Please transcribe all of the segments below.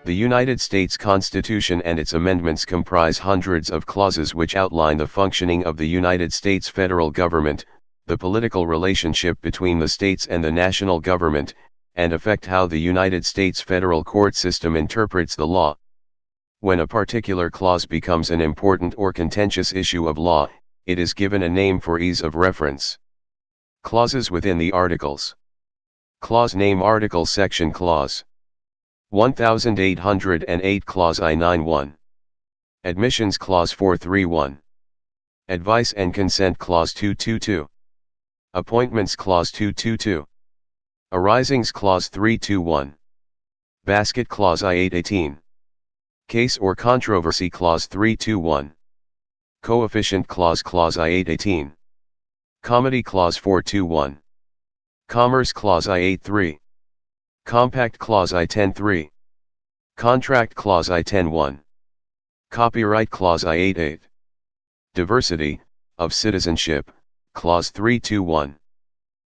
The United States Constitution and its amendments comprise hundreds of clauses which outline the functioning of the United States federal government, the political relationship between the states and the national government, and affect how the United States federal court system interprets the law. When a particular clause becomes an important or contentious issue of law, it is given a name for ease of reference. Clauses within the articles. Clause name article section clause. 1808 Clause I-91. Admissions Clause 431. Advice and Consent Clause 222. Appointments Clause 222. Arisings Clause 321. Basket Clause I-818. Case or Controversy Clause 321. Coefficient Clause I-818. Comity Clause 421. Commerce Clause I-83. Compact Clause I-10.3. Contract Clause I-10.1. Copyright Clause I-88. Diversity, of Citizenship, Clause 321.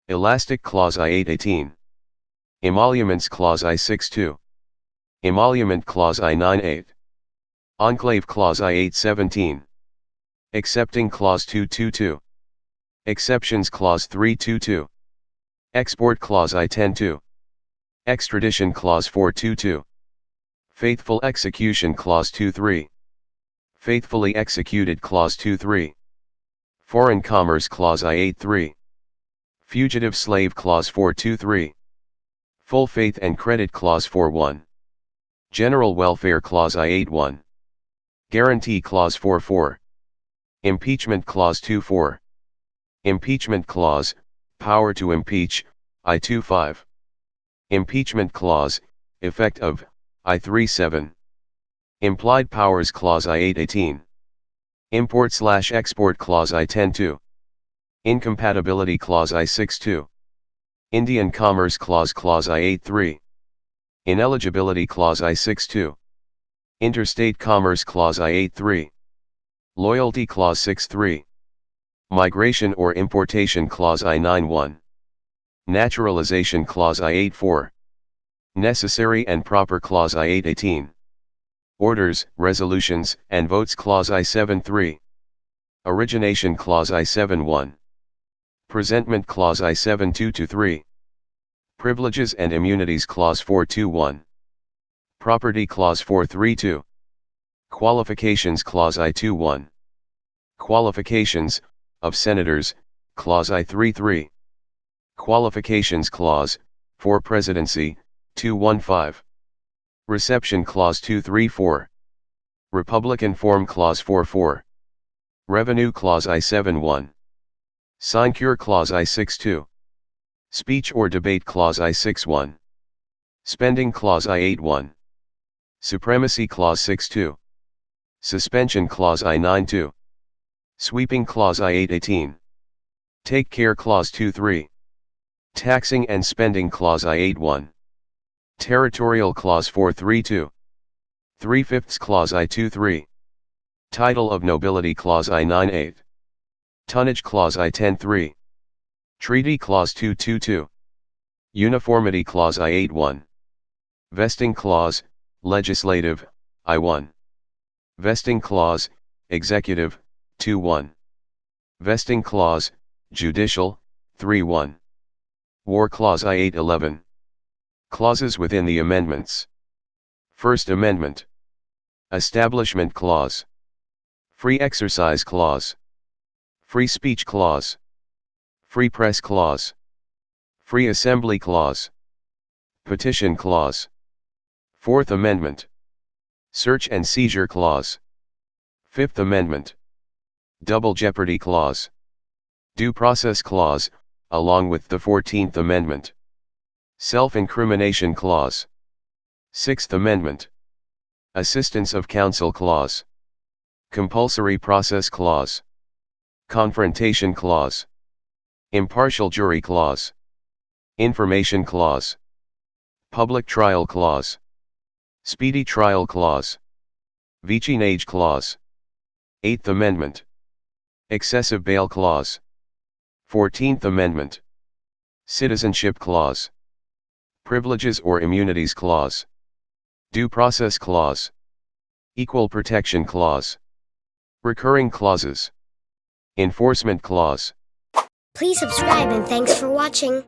Elastic Clause I-818. Emoluments Clause I-62. Emolument Clause I-98. Enclave Clause I-817. Accepting Clause 222. Exceptions Clause 322. Export Clause I-102. Extradition Clause 422. Faithful Execution Clause 23. Faithfully Executed Clause 23. Foreign Commerce Clause I-83. Fugitive Slave Clause 423. Full Faith and Credit Clause 41. General Welfare Clause I-81. Guarantee Clause 44. Impeachment Clause 24. Impeachment Clause, Power to Impeach, I-25. Impeachment Clause, Effect of, I-37. Implied Powers Clause I-818. Import/Export Clause I-102. Incompatibility Clause I-62. Indian Commerce Clause I-83. Ineligibility Clause I-62. Interstate Commerce Clause I-83. Loyalty Clause 6.3. Migration or Importation Clause I-91. Naturalization Clause I-84. Necessary and Proper Clause I-818. Orders, Resolutions, and Votes Clause I-73. Origination Clause I-71. Presentment Clause I-722-3. Privileges and Immunities Clause 421. Property Clause 432. Qualifications Clause I-21. Qualifications, of Senators, Clause I-33. Qualifications Clause, for Presidency, 215. Reception Clause 234. Republican Form Clause 44. Revenue Clause I-71. Sinecure Clause I-62. Speech or Debate Clause I-61. Spending Clause I-81. Supremacy Clause 6.2. Suspension Clause I-92. Sweeping Clause I-818. Take Care Clause 2.3. Taxing and Spending Clause I-81. Territorial Clause 432. 3/5 Clause I-23. Title of Nobility Clause I-98. Tonnage Clause I-10.3. Treaty Clause 222. Uniformity Clause I-81. Vesting Clause, Legislative, I-1. Vesting Clause, Executive, 2.1. Vesting Clause, Judicial, 3.1. War Clause I-811. Clauses within the amendments. First Amendment. Establishment Clause. Free Exercise Clause. Free Speech Clause. Free Press Clause. Free Assembly Clause. Petition Clause. Fourth Amendment. Search and Seizure Clause. Fifth Amendment. Double Jeopardy Clause. Due Process Clause, along with the 14th Amendment. Self-Incrimination Clause. Sixth Amendment. Assistance of Counsel Clause. Compulsory Process Clause. Confrontation Clause. Impartial Jury Clause. Information Clause. Public Trial Clause. Speedy Trial Clause. Vicinage Clause. Eighth Amendment. Excessive Bail Clause. 14th Amendment. Citizenship Clause. Privileges or Immunities Clause. Due process clause. Equal protection clause. Recurring clauses. Enforcement clause. Please subscribe and thanks for watching.